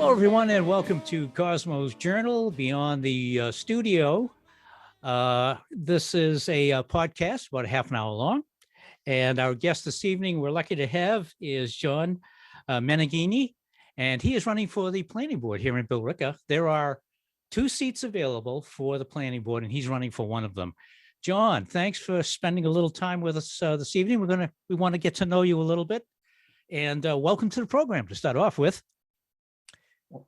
Hello, everyone, and welcome to Cosmo's Journal Beyond the Studio. This is a podcast about a half an hour long. And our guest this evening we're lucky to have is John Meneghini, and he is running for the planning board here in Billerica. There are 2 seats available for the planning board, and he's running for one of them. John, thanks for spending a little time with us this evening. We want to get to know you a little bit, and welcome to the program to start off with.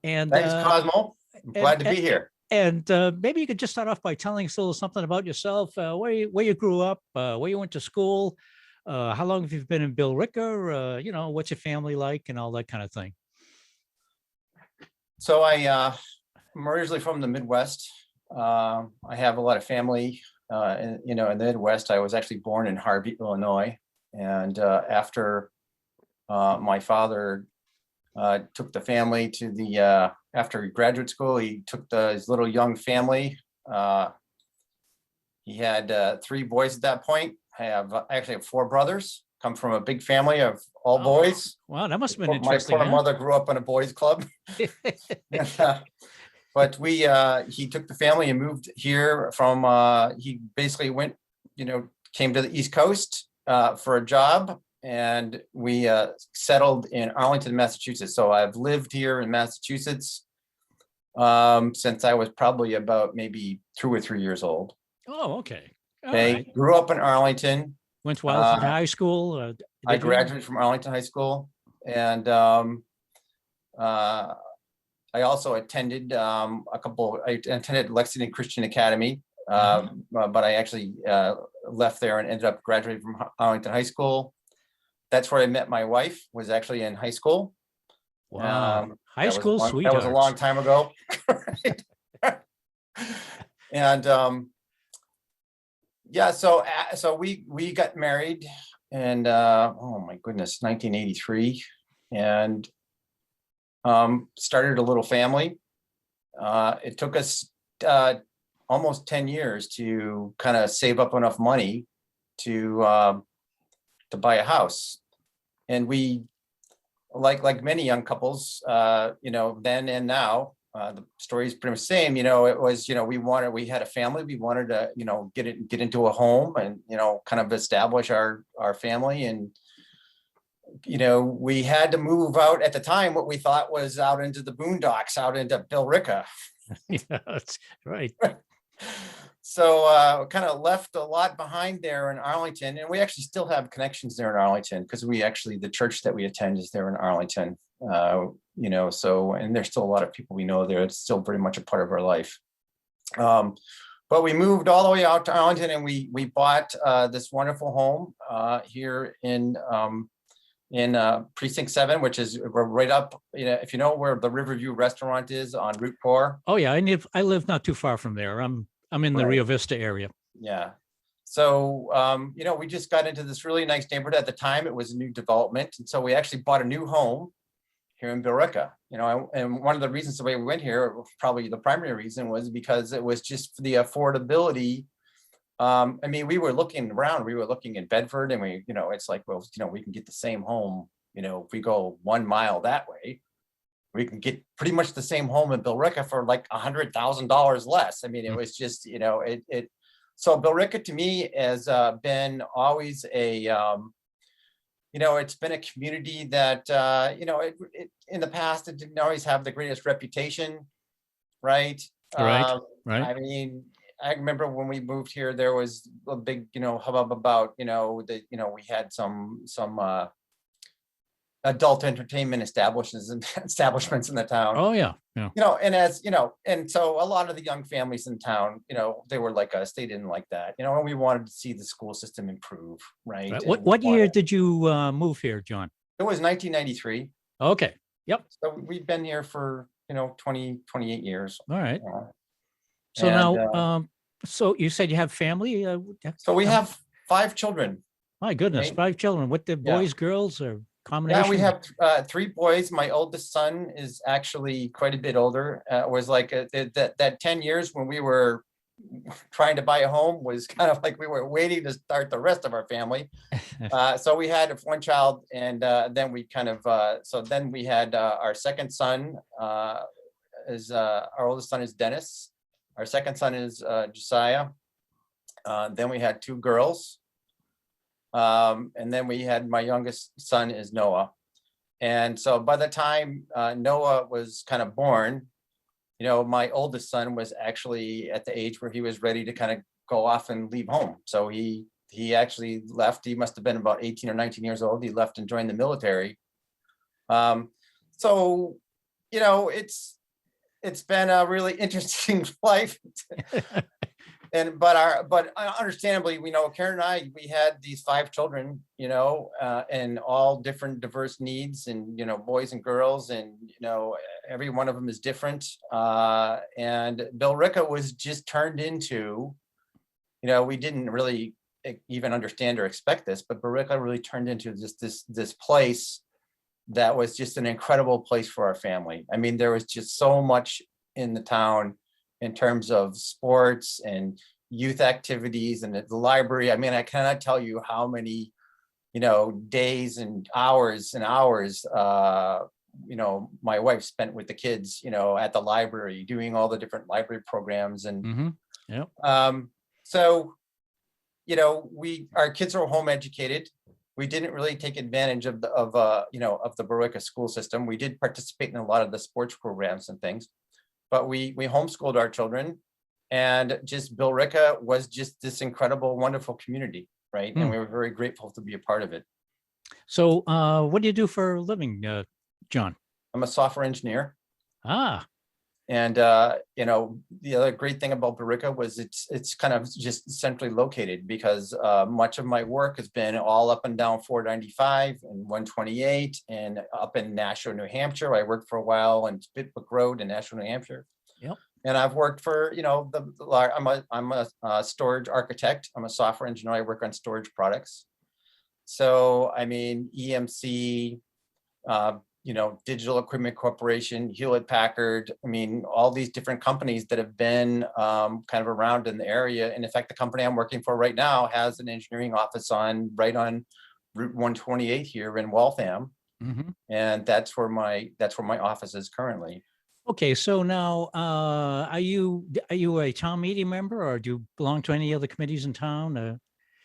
And thanks, Cosmo. I'm glad to be here. And maybe you could just start off by telling us a little something about yourself, where you grew up, where you went to school, how long have you been in Billerica, what's your family like, and all that kind of thing. So I'm originally from the Midwest. I have a lot of family, in the Midwest. I was actually born in Harvey, Illinois, and after my father took the family to the after graduate school, he took his little young family. He had 3 boys at that point. I actually have 4 brothers. Come from a big family of all boys. Wow, that must have been interesting. My poor mother grew up in a boys' club. But he took the family and moved here from. He basically went, came to the East Coast for a job. And we settled in Arlington, Massachusetts. So I've lived here in Massachusetts since I was probably about maybe 2 or 3 years old. Oh, okay. Right. Grew up in Arlington. Went to Arlington High School. I graduated from Arlington High School, and I also attended I attended Lexington Christian Academy, but I actually left there and ended up graduating from Arlington High School. That's where I met my wife, was actually in high school. Wow. High school sweethearts. That was a long time ago. And so we got married in oh my goodness, 1983, and started a little family. It took us almost 10 years to kind of save up enough money to buy a house. And we, like many young couples, then and now, the story is pretty much the same. It was, we had a family, we wanted to, get into a home and, kind of establish our family. And, we had to move out at the time, what we thought was out into the boondocks, out into Billerica. Yeah, that's right. So kind of left a lot behind there in Arlington, and we actually still have connections there in Arlington because the church that we attend is there in Arlington. And there's still a lot of people we know there. It's still very much a part of our life. But we moved all the way out to Arlington, and we bought this wonderful home here in Precinct 7, which is right up, if you know where the Riverview restaurant is on Route 4. Oh yeah, I live not too far from there. I'm in the Rio Vista area. Yeah. So, we just got into this really nice neighborhood. At the time, it was a new development. And so we actually bought a new home here in Billerica, and one of the reasons the way we went here, probably the primary reason, was because it was just the affordability. We were looking around, we were looking in Bedford, and it's like, well, we can get the same home, if we go 1 mile that way. We can get pretty much the same home in Billerica for like $100,000 less. It was just, so Billerica to me has been always it's been a community that, in the past, it didn't always have the greatest reputation, right? Right. I remember when we moved here, there was a big, hubbub about, we had some adult entertainment establishments in the town. Oh yeah. And so a lot of the young families in town, they were like us. They didn't like that, and we wanted to see the school system improve, right? What year did you move here, John? It was 1993. Okay. Yep. So we've been here for 28 years. All right. So now, so you said you have family. So we have 5 children. My goodness, right? 5 children. What, the boys, girls, or combination? Yeah, we have 3 boys. My oldest son is actually quite a bit older. It was like that 10 years when we were trying to buy a home was kind of like we were waiting to start the rest of our family. So we had one child, and then we kind of so then we had our second son is our oldest son is Dennis. Our second son is Josiah. Then we had two girls. And then we had my youngest son is Noah. And so by the time Noah was kind of born, my oldest son was actually at the age where he was ready to kind of go off and leave home. So he actually left. He must have been about 18 or 19 years old. He left and joined the military. So, it's been a really interesting life. But understandably, Karen and I, we had these 5 children, and all different diverse needs, and, boys and girls, and, every one of them is different. And Billerica was just turned into, we didn't really even understand or expect this, but Billerica really turned into this place that was just an incredible place for our family. I mean, there was just so much in the town in terms of sports and youth activities and the library. I mean, I cannot tell you how many, days and hours, my wife spent with the kids, at the library, doing all the different library programs. And so, our kids are home educated. We didn't really take advantage of the Billerica school system. We did participate in a lot of the sports programs and things, but we homeschooled our children, and just Billerica was just this incredible, wonderful community, right? And we were very grateful to be a part of it. So what do you do for a living, John? I'm a software engineer. And the other great thing about Billerica was it's kind of just centrally located, because much of my work has been all up and down 495 and 128 and up in Nashua, New Hampshire. I worked for a while in Spitbrook Road in Nashua, New Hampshire. Yep. And I've worked for, I'm a storage architect. I'm a software engineer. I work on storage products. So, I mean, EMC, Digital Equipment Corporation, Hewlett Packard, I mean, all these different companies that have been kind of around in the area. And in fact, the company I'm working for right now has an engineering office right on Route 128 here in Waltham. And that's where my office is currently. Okay, so now are you a town meeting member, or do you belong to any other committees in town?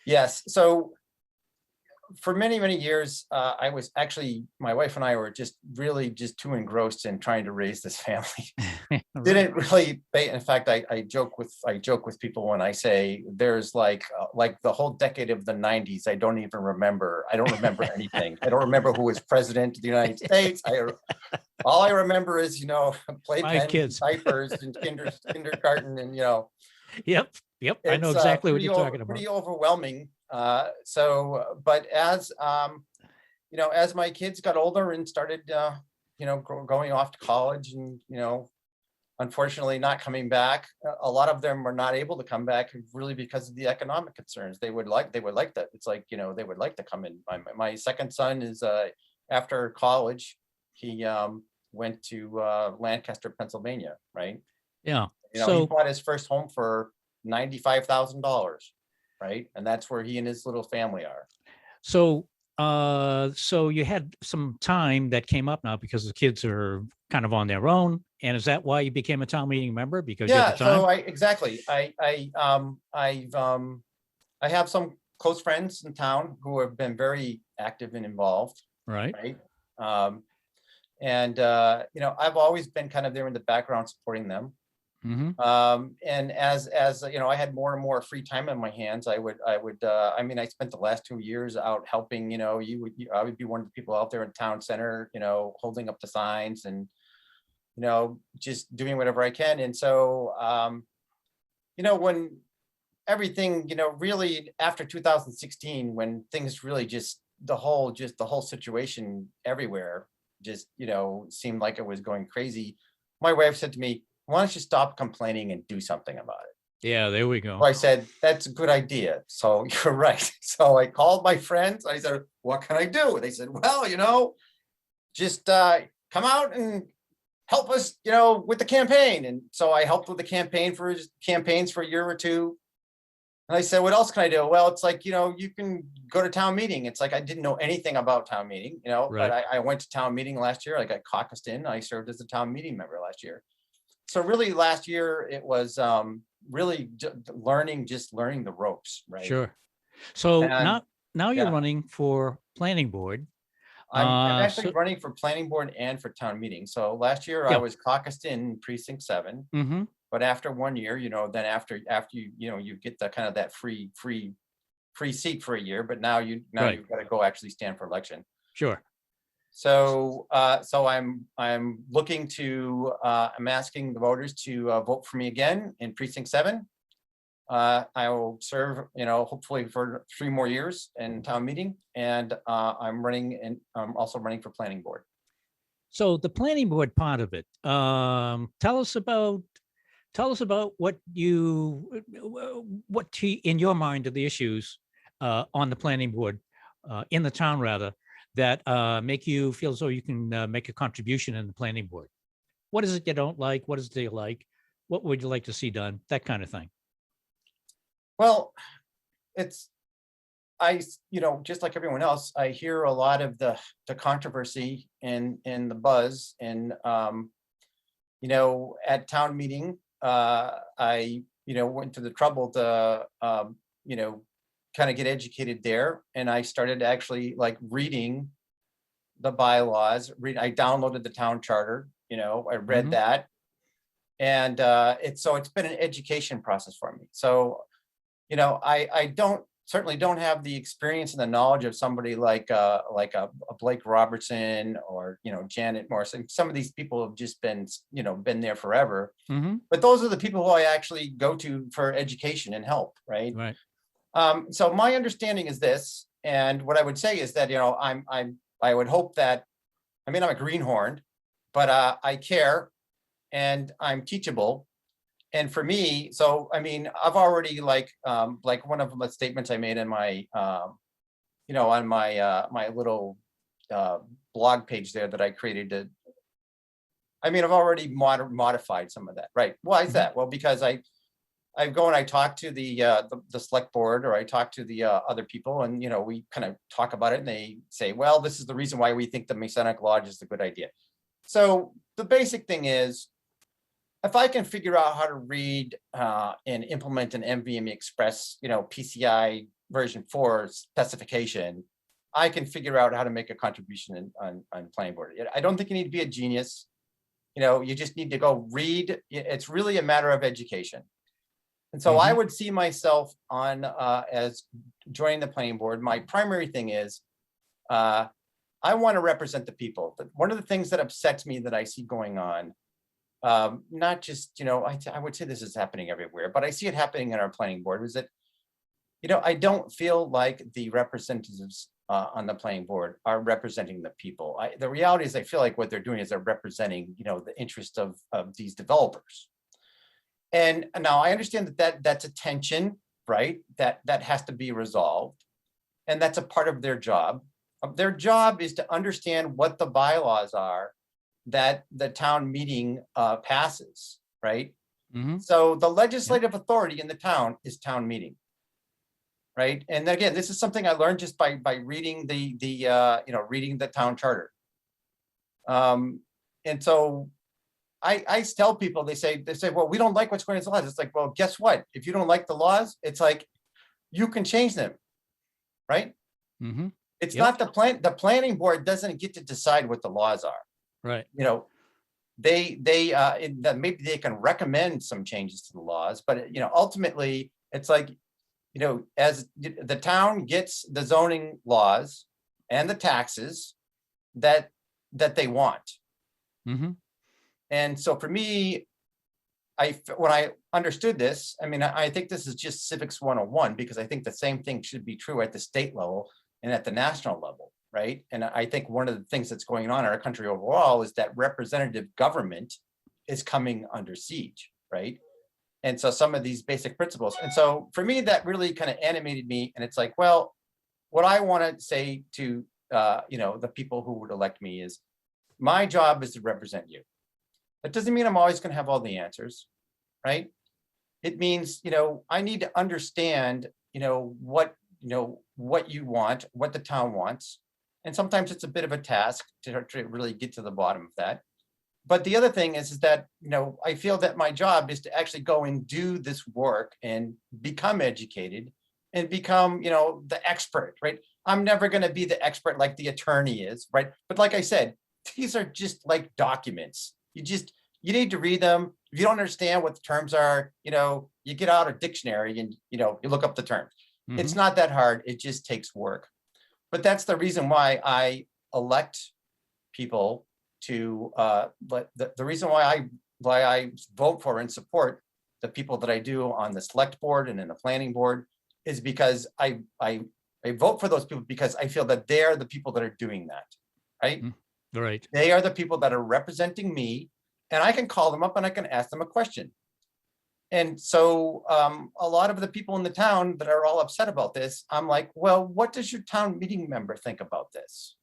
Yes. So for many, many years, I was actually, my wife and I were just really just too engrossed in trying to raise this family. Didn't really, in fact, I joke with people when I say there's like the whole decade of the 90s, I don't remember anything. I don't remember who was president of the United States. All I remember is, playpens, diapers, and kindergarten, and, Yep. I know exactly what you're talking about. Pretty overwhelming. But as as my kids got older and started, going off to college, and, unfortunately not coming back, a lot of them were not able to come back really because of the economic concerns. They would like that. It's like, they would like to come in. My second son is, after college, he went to Lancaster, Pennsylvania, right? Yeah. He bought his first home for $95,000, right? And that's where he and his little family are. So so you had some time that came up now because the kids are kind of on their own. And is that why you became a town meeting member? Because you had the time? So I have some close friends in town who have been very active and involved. Right. And I've always been kind of there in the background supporting them. And as I had more and more free time in my hands, I spent the last 2 years out helping, I would be one of the people out there in town center, holding up the signs and, just doing whatever I can. And so, when everything, really after 2016, when things really the whole situation everywhere just, seemed like it was going crazy, my wife said to me, "Why don't you stop complaining and do something about it?" Yeah, there we go. So I said, "That's a good idea. So you're right." So I called my friends. I said, "What can I do?" They said, "Well, just come out and help us, you know, with the campaign. And so I helped with the campaigns for a year or two. And I said, what else can I do? Well, it's like, you know, you can go to town meeting. It's like, I didn't know anything about town meeting, you know, but Right. I went to town meeting last year. I got caucused in. I served as a town meeting member last year. So really last year it was really just learning the ropes, right? Sure. So And now you're yeah, running for planning board. I'm actually So running for planning board and for town meeting. So last year I yeah. was caucused in precinct 7, Mm-hmm. but after 1 year, you know, then after you know, you get the kind of that free seat for a year, but now Right. you've got to go actually stand for election. Sure. So I'm looking to I'm asking the voters to vote for me again in precinct 7. I will serve, you know, hopefully for 3 more years in town meeting, and I'm also running for planning board. So the planning board part of it. Tell us about in your mind are the issues on the planning board, in the town rather, that make you feel as though you can make a contribution in the planning board. What is it you don't like? What is it you like? What would you like to see done? That kind of thing. Well, it's you know, just like everyone else, I hear a lot of the controversy and the buzz, and you know, at town meeting, I, you know, went to the trouble to, you know, kind of get educated there. And I started actually like reading the bylaws, I downloaded the town charter, you know, I read Hmm. that. And it's been an education process for me. So, you know, I certainly don't have the experience and the knowledge of somebody like a Blake Robertson or, you know, Janet Morrison. Some of these people have just been, you know, been there forever. Hmm. But those are the people who I actually go to for education and help, right? Right. So my understanding is this, and what I would say is that, you know, I would hope that, I mean, I'm a greenhorn, but I care and I'm teachable. And for me, so I mean, I've already like one of the statements I made in my you know, on my my little uh, blog page there that I created to, I mean, I've already modified some of that, right? Why is Hmm. that? Well, because I go and I talk to the select board, or I talk to the other people, and you know, we kind of talk about it, and they say, well, this is the reason why we think the Masonic Lodge is a good idea. So the basic thing is, if I can figure out how to read and implement an MVME Express, you know, PCI version 4 specification, I can figure out how to make a contribution on planning board. I don't think you need to be a genius. You know, you just need to go read. It's really a matter of education. And so I Hmm. would see myself on as joining the planning board. My primary thing is uh, I want to represent the people. But one of the things that upsets me that I see going on, not just, you know, I would say this is happening everywhere, but I see it happening in our planning board, is that, you know, I don't feel like the representatives on the planning board are representing the people. The reality is I feel like what they're doing is they're representing, you know, the interest of these developers. And now I understand that's a tension, right? That has to be resolved. And that's a part of their job. Their job is to understand what the bylaws are that the town meeting passes, right? Hmm. So the Yeah. legislative authority in the town is town meeting, right? And again, this is something I learned just by reading the you know, reading the town charter. And so I tell people, they say, well, we don't like what's going on in the laws. It's like, well, guess what? If you don't like the laws, it's like you can change them, right? Hmm. It's Yep. not the planning board doesn't get to decide what the laws are. Right. You know, maybe they can recommend some changes to the laws, but you know, ultimately, it's like, you know, as the town gets the zoning laws and the taxes that they want. Hmm. And so for me, when I understood this, I mean, I think this is just civics 101, because I think the same thing should be true at the state level and at the national level, right? And I think one of the things that's going on in our country overall is that representative government is coming under siege, right? And so some of these basic principles. And so for me, that really kind of animated me. And it's like, well, what I want to say to you know, the people who would elect me is, my job is to represent you. That doesn't mean I'm always going to have all the answers, right? It means, I need to understand, what you want, what the town wants. And sometimes it's a bit of a task to really get to the bottom of that. But the other thing is that, I feel that my job is to actually go and do this work and become educated and become, the expert, right? I'm never going to be the expert like the attorney is, right? But like I said, these are just like documents. You need to read them. If you don't understand what the terms are, you get out a dictionary and, you look up the terms. It's not that hard. It just takes work. But that's the reason why I elect people to, but the reason why I vote for and support the people that I do on the select board and in the planning board is because I vote for those people because I feel that they're the people that are doing that, right? Right. They are the people that are representing me, and I can call them up and I can ask them a question. And so a lot of the people in the town that are all upset about this, I'm like, well, what does your town meeting member think about this?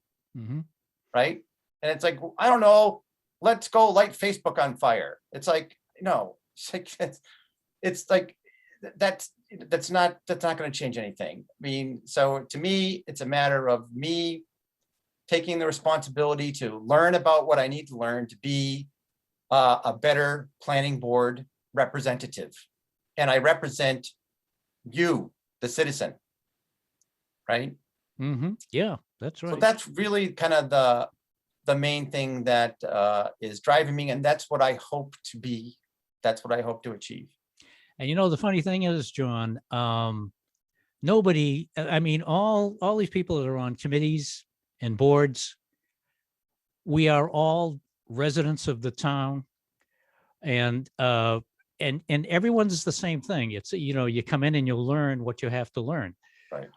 Right? And it's like, I don't know, let's go light Facebook on fire. It's like, no, it's like, that's not going to change anything. I mean, so to me, it's a matter of me taking the responsibility to learn about what I need to learn to be a better planning board representative. And I represent you, the citizen, right? Yeah, that's right. So that's really kind of the main thing that is driving me, and that's what I hope to be. That's what I hope to achieve. And the funny thing is, John, nobody, I mean, all these people that are on committees and boards, we are all residents of the town, and everyone's the same thing. It's, you come in and you learn what you have to learn. Right.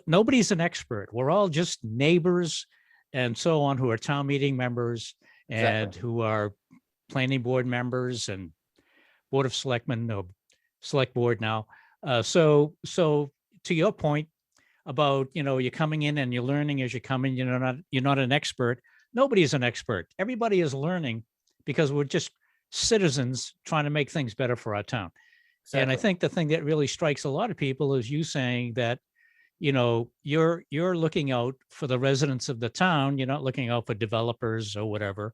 Nobody's an expert. We're all just neighbors and so on, who are town meeting members and Exactly. who are planning board members and board of selectmen, or select board now. So to your point about, you're coming in and you're learning as you come in, you're not an expert. Nobody is an expert. Everybody is learning because we're just citizens trying to make things better for our town. Exactly. And I think the thing that really strikes a lot of people is you saying that, you're looking out for the residents of the town. You're not looking out for developers or whatever.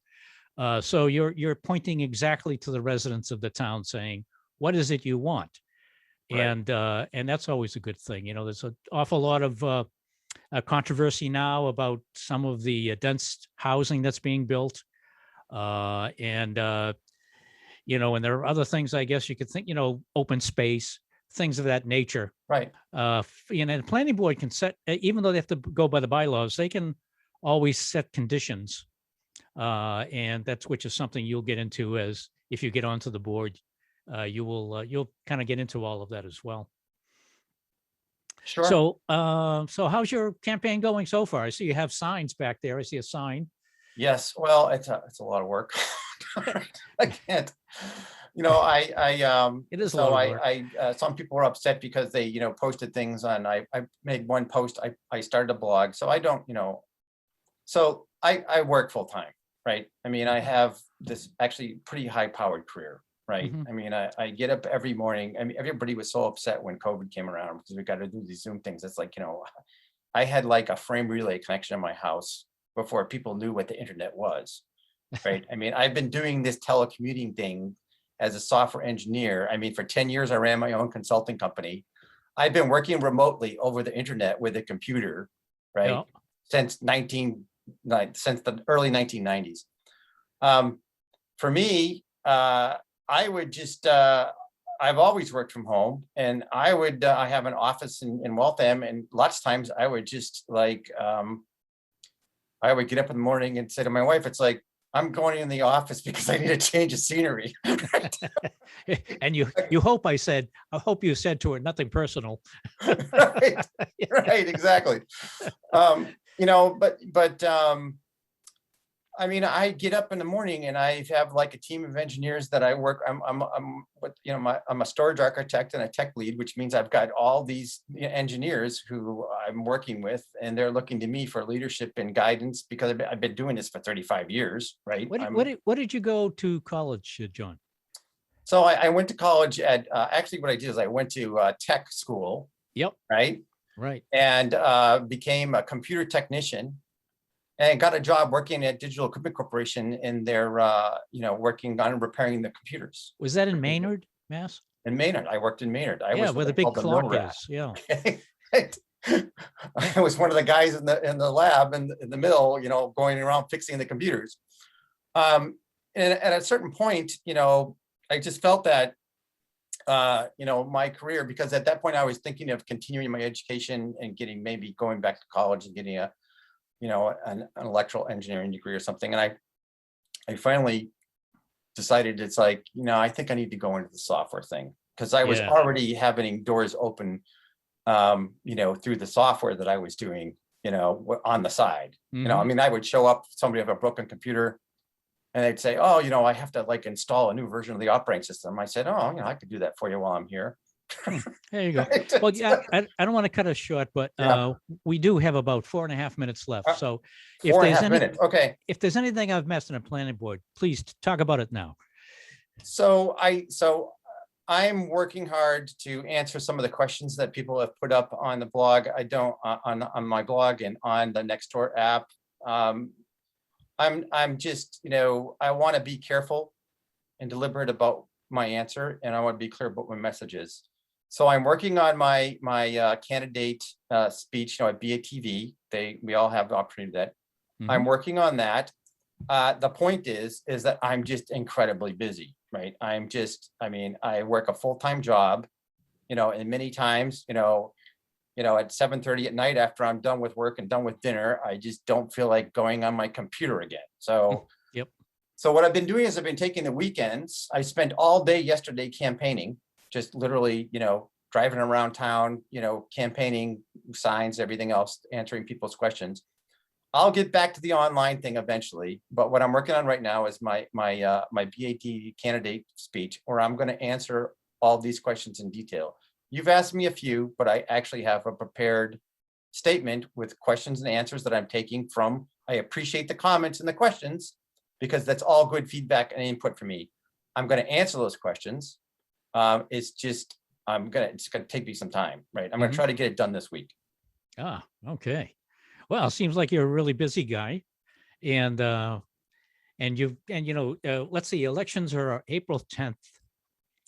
So you're pointing exactly to the residents of the town, saying, what is it you want? Right. And that's always a good thing. There's an awful lot of controversy now about some of the dense housing that's being built. And there are other things, I guess you could think, open space, things of that nature. Right. The planning board can set, even though they have to go by the bylaws, they can always set conditions. And which is something you'll get into as if you get onto the board. You'll kind of get into all of that as well. Sure. So how's your campaign going so far? I see you have signs back there. I see a sign. Yes. Well, it's a lot of work. I can't. It is a lot of work. Some people were upset because they, posted things on. I made one post. I started a blog, so I don't, So I work full time, right? I mean, I have this actually pretty high-powered career, right? I mean, I get up every morning. I mean, everybody was so upset when COVID came around because we got to do these Zoom things. It's like, I had like a frame relay connection in my house before people knew what the internet was, right? I mean, I've been doing this telecommuting thing as a software engineer. I mean, for 10 years, I ran my own consulting company. I've been working remotely over the internet with a computer, right? Yeah. Since the early 1990s. For me, I would just, I've always worked from home, and I have an office in Waltham, and lots of times I would just like, I would get up in the morning and say to my wife, it's like, I'm going in the office because I need a change of scenery. And you hope I hope you said to her, nothing personal. Right, right, exactly. But I mean, I get up in the morning and I have like a team of engineers that I work. I'm a storage architect and a tech lead, which means I've got all these engineers who I'm working with, and they're looking to me for leadership and guidance because I've been doing this for 35 years, right? What did you go to college, John? So I went to college at, actually what I did is I went to tech school, Yep. right? Right. And became a computer technician and got a job working at Digital Equipment Corporation in their, working on repairing the computers. Was that in Maynard, Mass? In Maynard, I worked in Maynard. I Yeah, was where the what they big called the mill clock rat. is. Yeah. Right. I was one of the guys in the lab in the mill, going around fixing the computers. And at a certain point, I just felt that, my career, because at that point I was thinking of continuing my education and maybe going back to college and getting an electrical engineering degree or something. And I finally decided it's like, I think I need to go into the software thing because I was Yeah. already having doors open, through the software that I was doing, on the side. I mean, I would show up, somebody have a broken computer and they'd say, oh, I have to like install a new version of the operating system. I said, oh, I could do that for you while I'm here. There you go. Well, yeah, I don't want to cut us short, but Yeah. we do have about 4.5 minutes left. So if 4.5 there's minutes. Okay. if there's anything I've missed in a planning board, please talk about it now. So I'm working hard to answer some of the questions that people have put up on the blog. I don't on my blog and on the Nextdoor app. I'm just, I want to be careful and deliberate about my answer, and I want to be clear about my messages. So I'm working on my candidate speech, at BATV. We all have the opportunity to do that. I'm working on that. The point is that I'm just incredibly busy, right? I work a full-time job, and many times, at 7:30 at night after I'm done with work and done with dinner, I just don't feel like going on my computer again. So, Yep. So what I've been doing is I've been taking the weekends. I spent all day yesterday campaigning, just literally, driving around town, campaigning, signs, everything else, answering people's questions. I'll get back to the online thing eventually, but what I'm working on right now is my BAT candidate speech, where I'm going to answer all these questions in detail. You've asked me a few, but I actually have a prepared statement with questions and answers that I'm taking from. I appreciate the comments and the questions because that's all good feedback and input for me. I'm going to answer those questions. It's going to take me some time, right? I'm going to try to get it done this week. Ah, okay. Well, it seems like you're a really busy guy, and let's see, elections are April 10th,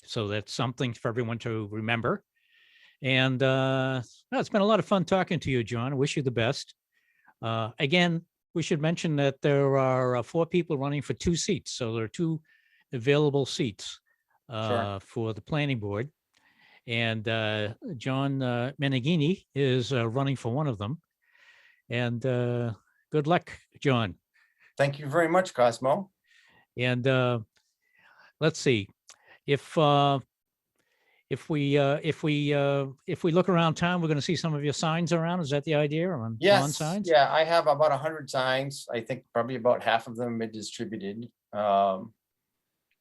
so that's something for everyone to remember. And it's been a lot of fun talking to you, John. I wish you the best. Again, we should mention that there are 4 people running for 2 seats, so there are 2 available seats for the planning board. And John Meneghini is running for one of them. And good luck, John. Thank you very much, Cosmo. And let's see, if we look around town, we're going to see some of your signs around. Is that the idea? On lawn signs? Yeah, I have about 100 signs. I think probably about half of them are distributed. I'd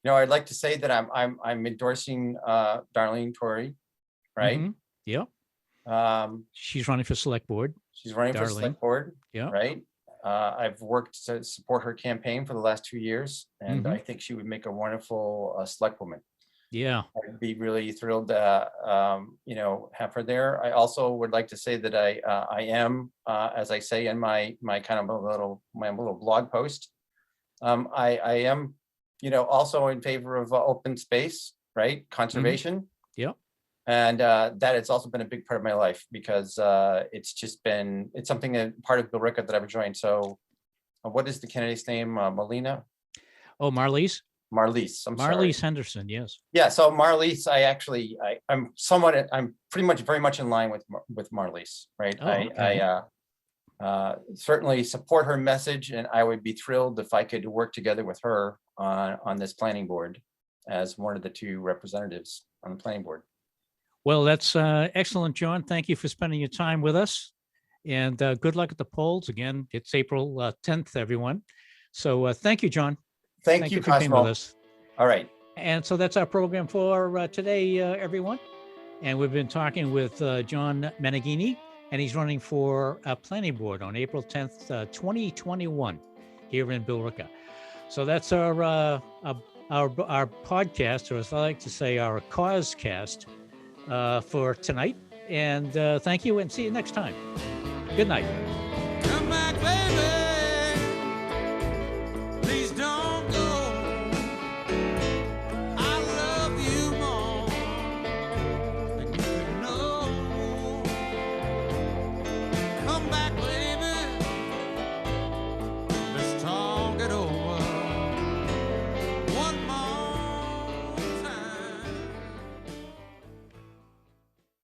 like to say that I'm endorsing Darlene Torrey, right? Yeah. She's running for select board. She's running for select board. Yeah. Right. I've worked to support her campaign for the last 2 years, and I think she would make a wonderful select woman. Yeah. I'd be really thrilled to, have her there. I also would like to say that I am, as I say in my kind of my little blog post, I am, also in favor of open space, right? Conservation. Yeah. And that has also been a big part of my life because it's something that part of Billerica that I've joined. So what is the candidate's name? Melina? Oh, Marlies? Marlies. Marlies Henderson, yes. Yeah, so Marlies, I'm pretty much very much in line with Marlies, right? Oh, okay. I certainly support her message, and I would be thrilled if I could work together with her on this planning board as one of the 2 representatives on the planning board. Well, that's excellent, John. Thank you for spending your time with us, and good luck at the polls. Again, it's April 10th, everyone. So thank you, John. Thank you, for being with Cosmo. us. All right. And so that's our program for today, everyone. And we've been talking with John Meneghini, and he's running for a planning board on April 10th, 2021, here in Billerica. So that's our podcast, or as I like to say, our causecast for tonight. And thank you, and see you next time. Good night.